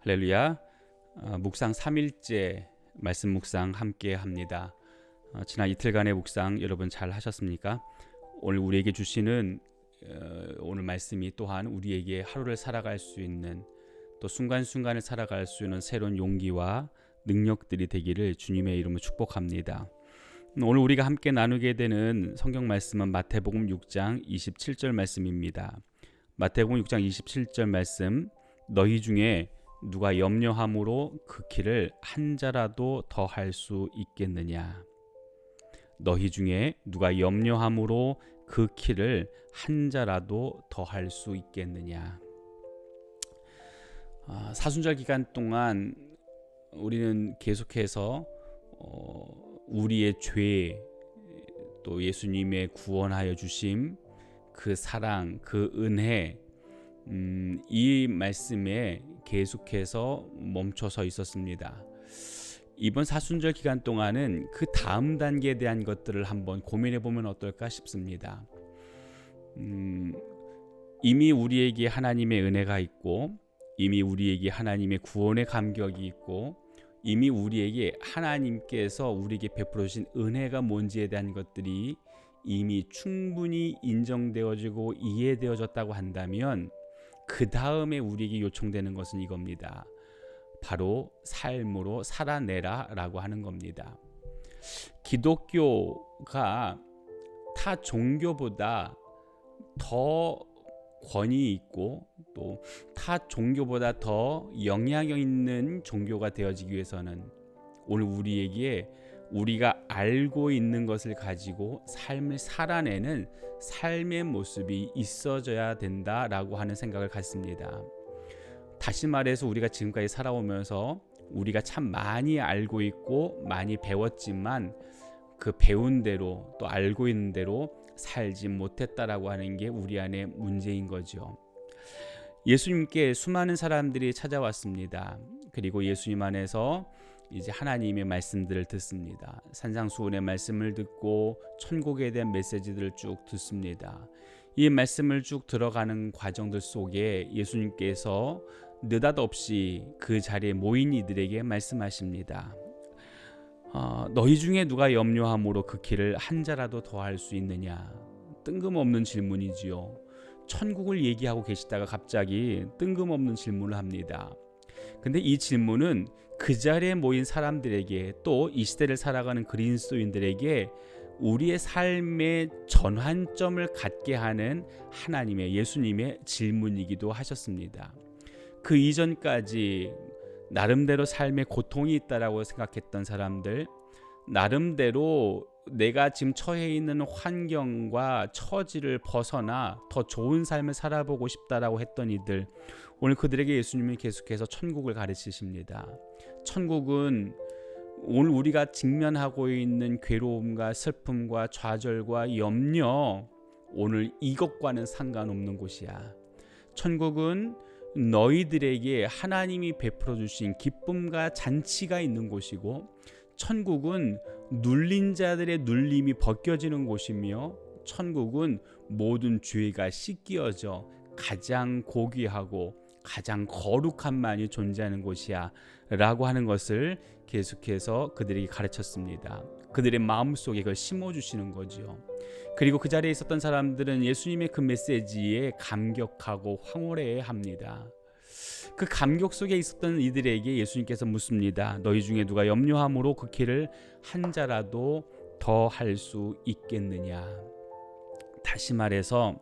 할렐루야. 묵상 3일째 말씀 묵상 함께 합니다. 지난 이틀간의 묵상 여러분 잘 하셨습니까? 오늘 우리에게 주시는 오늘 말씀이 또한 우리에게 하루를 살아갈 수 있는, 또 순간순간을 살아갈 수 있는 새로운 용기와 능력들이 되기를 주님의 이름으로 축복합니다. 오늘 우리가 함께 나누게 되는 성경 말씀은 마태복음 6장 27절 말씀입니다. 마태복음 6장 27절 말씀, 너희 중에 누가 염려함으로 그 키를 한 자라도 더 할 수 있겠느냐. 너희 중에 누가 염려함으로 그 키를 한 자라도 더 할 수 있겠느냐. 사순절 기간 동안 우리는 계속해서 우리의 죄, 또 예수님의 구원하여 주심, 그 사랑, 그 은혜, 이 말씀에 계속해서 멈춰서 있었습니다. 이번 사순절 기간 동안은 그 다음 단계에 대한 것들을 한번 고민해 보면 어떨까 싶습니다. 이미 우리에게 하나님의 은혜가 있고, 이미 우리에게 하나님의 구원의 감격이 있고, 이미 우리에게 하나님께서 우리에게 베풀어 주신 은혜가 뭔지에 대한 것들이 이미 충분히 인정되어지고 이해되어졌다고 한다면, 그 다음에 우리에게 요청되는 것은 이겁니다. 바로 삶으로 살아내라 라고 하는 겁니다. 기독교가 타 종교보다 더 권위 있고, 또 타 종교보다 더 영향력 있는 종교가 되어지기 위해서는 오늘 우리에게 우리가 알고 있는 것을 가지고 삶을 살아내는 삶의 모습이 있어져야 된다라고 하는 생각을 갖습니다. 다시 말해서 우리가 지금까지 살아오면서 우리가 참 많이 알고 있고 많이 배웠지만 그 배운 대로, 또 알고 있는 대로 살지 못했다라고 하는 게 우리 안에 문제인 거죠. 예수님께 수많은 사람들이 찾아왔습니다. 그리고 예수님 안에서 이제 하나님의 말씀들을 듣습니다. 산상수훈의 말씀을 듣고 천국에 대한 메시지들을 쭉 듣습니다. 이 말씀을 쭉 들어가는 과정들 속에 예수님께서 느닷없이 그 자리에 모인 이들에게 말씀하십니다. 너희 중에 누가 염려함으로 그 길을 한 자라도 더 할 수 있느냐. 뜬금없는 질문이지요. 천국을 얘기하고 계시다가 갑자기 뜬금없는 질문을 합니다. 근데 이 질문은 그 자리에 모인 사람들에게, 또 이 시대를 살아가는 그리스도인들에게 우리의 삶의 전환점을 갖게 하는 하나님의, 예수님의 질문이기도 하셨습니다. 그 이전까지 나름대로 삶에 고통이 있다라고 생각했던 사람들, 나름대로 내가 지금 처해 있는 환경과 처지를 벗어나 더 좋은 삶을 살아보고 싶다라고 했던 이들, 오늘 그들에게 예수님이 계속해서 천국을 가르치십니다. 천국은 오늘 우리가 직면하고 있는 괴로움과 슬픔과 좌절과 염려, 오늘 이것과는 상관없는 곳이야. 천국은 너희들에게 하나님이 베풀어 주신 기쁨과 잔치가 있는 곳이고, 천국은 눌린 자들의 눌림이 벗겨지는 곳이며, 천국은 모든 죄가 씻겨져 가장 고귀하고 가장 거룩함만이 존재하는 곳이야 라고 하는 것을 계속해서 그들에게 가르쳤습니다. 그들의 마음속에 그걸 심어주시는 거죠. 그리고 그 자리에 있었던 사람들은 예수님의 그 메시지에 감격하고 황홀해합니다. 그 감격 속에 있었던 이들에게 예수님께서 묻습니다. 너희 중에 누가 염려함으로 그 길을 한 자라도 더 할 수 있겠느냐. 다시 말해서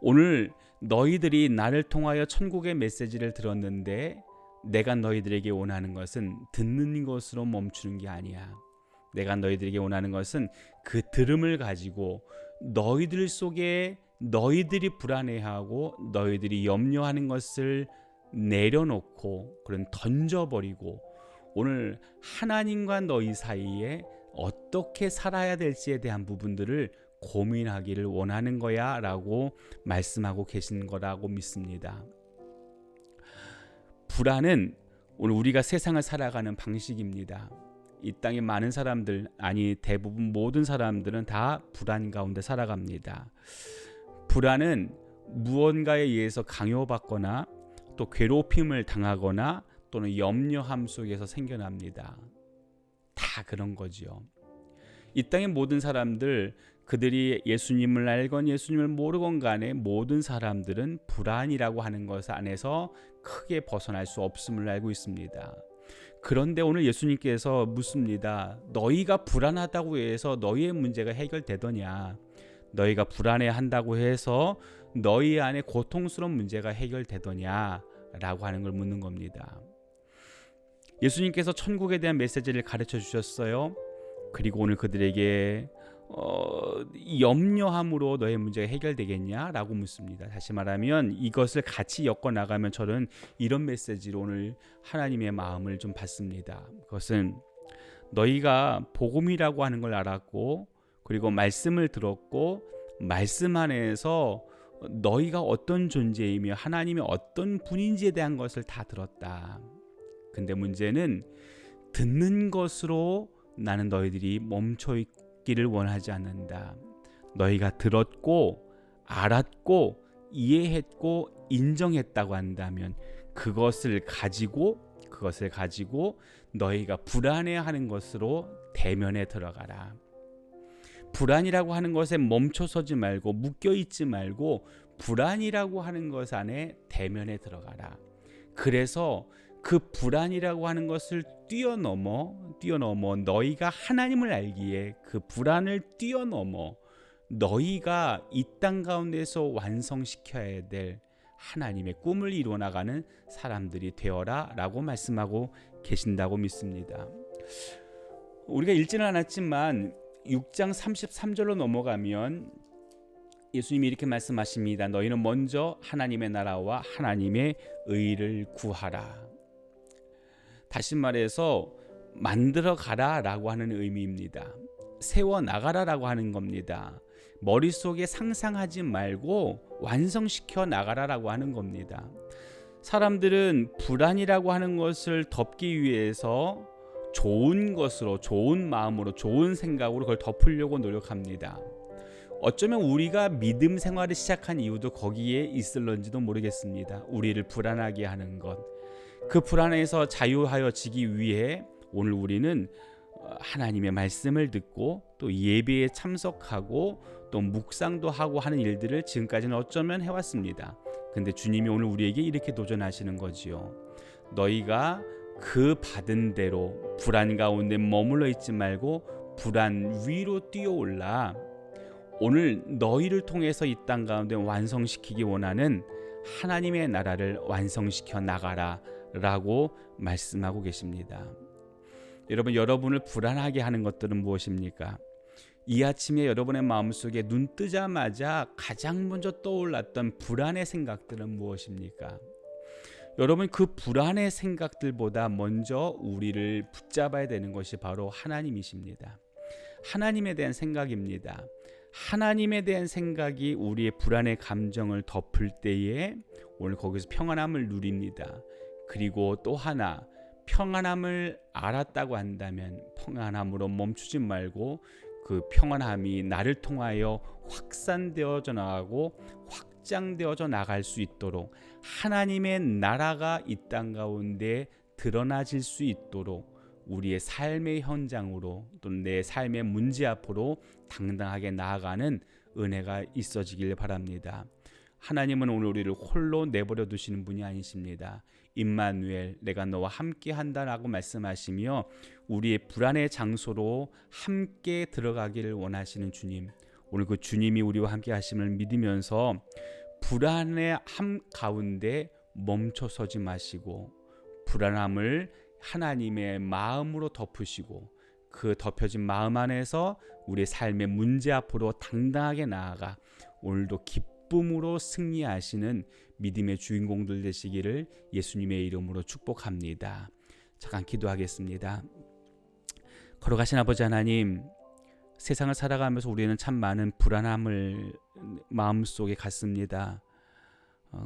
오늘 너희들이 나를 통하여 천국의 메시지를 들었는데, 내가 너희들에게 원하는 것은 듣는 것으로 멈추는 게 아니야. 내가 너희들에게 원하는 것은 그 들음을 가지고 너희들 속에 너희들이 불안해하고 너희들이 염려하는 것을 내려놓고, 그런 던져버리고, 오늘 하나님과 너희 사이에 어떻게 살아야 될지에 대한 부분들을 고민하기를 원하는 거야 라고 말씀하고 계신 거라고 믿습니다. 불안은 오늘 우리가 세상을 살아가는 방식입니다. 이 땅에 많은 사람들, 아니 대부분 모든 사람들은 다 불안 가운데 살아갑니다. 불안은 무언가에 의해서 강요받거나 또 괴롭힘을 당하거나 또는 염려함 속에서 생겨납니다. 다 그런 거지요. 이 땅의 모든 사람들, 그들이 예수님을 알건 예수님을 모르건 간에 모든 사람들은 불안이라고 하는 것 안에서 크게 벗어날 수 없음을 알고 있습니다. 그런데 오늘 예수님께서 묻습니다. 너희가 불안하다고 해서 너희의 문제가 해결되더냐? 너희가 불안해한다고 해서 너희 안에 고통스러운 문제가 해결되더냐? 라고 하는 걸 묻는 겁니다. 예수님께서 천국에 대한 메시지를 가르쳐 주셨어요. 그리고 오늘 그들에게 염려함으로 너의 문제가 해결되겠냐라고 묻습니다. 다시 말하면 이것을 같이 엮어 나가면 저는 이런 메시지로 오늘 하나님의 마음을 좀 받습니다. 그것은 너희가 복음이라고 하는 걸 알았고, 그리고 말씀을 들었고, 말씀 안에서 너희가 어떤 존재이며 하나님이 어떤 분인지에 대한 것을 다 들었다. 근데 문제는 듣는 것으로 나는 너희들이 멈춰 있기를 원하지 않는다. 너희가 들었고 알았고 이해했고 인정했다고 한다면 그것을 가지고 너희가 불안해하는 것으로 대면에 들어가라. 불안이라고 하는 것에 멈춰서지 말고 묶여있지 말고 불안이라고 하는 것 안에 대면에 들어가라. 그래서 그 불안이라고 하는 것을 뛰어넘어 너희가 하나님을 알기에 그 불안을 뛰어넘어 너희가 이 땅 가운데서 완성시켜야 될 하나님의 꿈을 이루어나가는 사람들이 되어라 라고 말씀하고 계신다고 믿습니다. 우리가 읽지는 않았지만 6장 33절로 넘어가면 예수님이 이렇게 말씀하십니다. 너희는 먼저 하나님의 나라와 하나님의 의를 구하라. 다시 말해서 만들어 가라라고 하는 의미입니다. 세워 나가라라고 하는 겁니다. 머릿속에 상상하지 말고 완성시켜 나가라라고 하는 겁니다. 사람들은 불안이라고 하는 것을 덮기 위해서 좋은 것으로, 좋은 마음으로, 좋은 생각으로 그걸 덮으려고 노력합니다. 어쩌면 우리가 믿음 생활을 시작한 이유도 거기에 있을런지도 모르겠습니다. 우리를 불안하게 하는 것, 그 불안에서 자유하여지기 위해 오늘 우리는 하나님의 말씀을 듣고 또 예배에 참석하고 또 묵상도 하고 하는 일들을 지금까지는 어쩌면 해왔습니다. 근데 주님이 오늘 우리에게 이렇게 도전하시는 거지요. 너희가 그 받은 대로 불안 가운데 머물러 있지 말고 불안 위로 뛰어올라. 오늘 너희를 통해서 이 땅 가운데 완성시키기 원하는 하나님의 나라를 완성시켜 나가라 라고 말씀하고 계십니다. 여러분, 여러분을 불안하게 하는 것들은 무엇입니까? 이 아침에 여러분의 마음속에 눈 뜨자마자 가장 먼저 떠올랐던 불안의 생각들은 무엇입니까? 여러분, 그 불안의 생각들보다 먼저 우리를 붙잡아야 되는 것이 바로 하나님이십니다. 하나님에 대한 생각입니다. 하나님에 대한 생각이 우리의 불안의 감정을 덮을 때에 오늘 거기서 평안함을 누립니다. 그리고 또 하나, 평안함을 알았다고 한다면 평안함으로 멈추지 말고 그 평안함이 나를 통하여 확산되어져 나가고 확장되어져 나갈 수 있도록 하나님의 나라가 이 땅 가운데 드러나질 수 있도록 우리의 삶의 현장으로 또는 내 삶의 문제 앞으로 당당하게 나아가는 은혜가 있어지길 바랍니다. 하나님은 오늘 우리를 홀로 내버려 두시는 분이 아니십니다. 임마누엘, 내가 너와 함께 한다라고 말씀하시며 우리의 불안의 장소로 함께 들어가기를 원하시는 주님, 오늘 그 주님이 우리와 함께 하심을 믿으면서 불안의 함 가운데 멈춰서지 마시고 불안함을 하나님의 마음으로 덮으시고 그 덮여진 마음 안에서 우리의 삶의 문제 앞으로 당당하게 나아가 오늘도 기쁨으로 승리하시는 믿음의 주인공들 되시기를 예수님의 이름으로 축복합니다. 잠깐 기도하겠습니다. 걸어가신 아버지 하나님, 세상을 살아가면서 우리는 참 많은 불안함을 마음속에 갖습니다.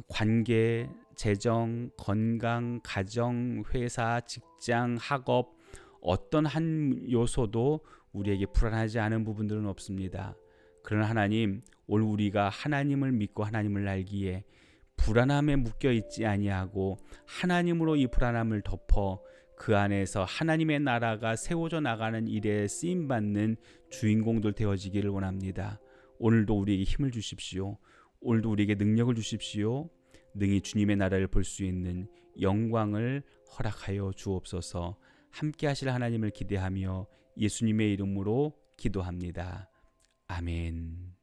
관계, 재정, 건강, 가정, 회사, 직장, 학업 어떤 한 요소도 우리에게 불안하지 않은 부분들은 없습니다. 그러나 하나님, 오늘 우리가 하나님을 믿고 하나님을 알기에 불안함에 묶여 있지 아니하고 하나님으로 이 불안함을 덮어 그 안에서 하나님의 나라가 세워져 나가는 일에 쓰임 받는 주인공들 되어지기를 원합니다. 오늘도 우리에게 힘을 주십시오. 오늘도 우리에게 능력을 주십시오. 능히 주님의 나라를 볼 수 있는 영광을 허락하여 주옵소서. 함께 하실 하나님을 기대하며 예수님의 이름으로 기도합니다. 아멘.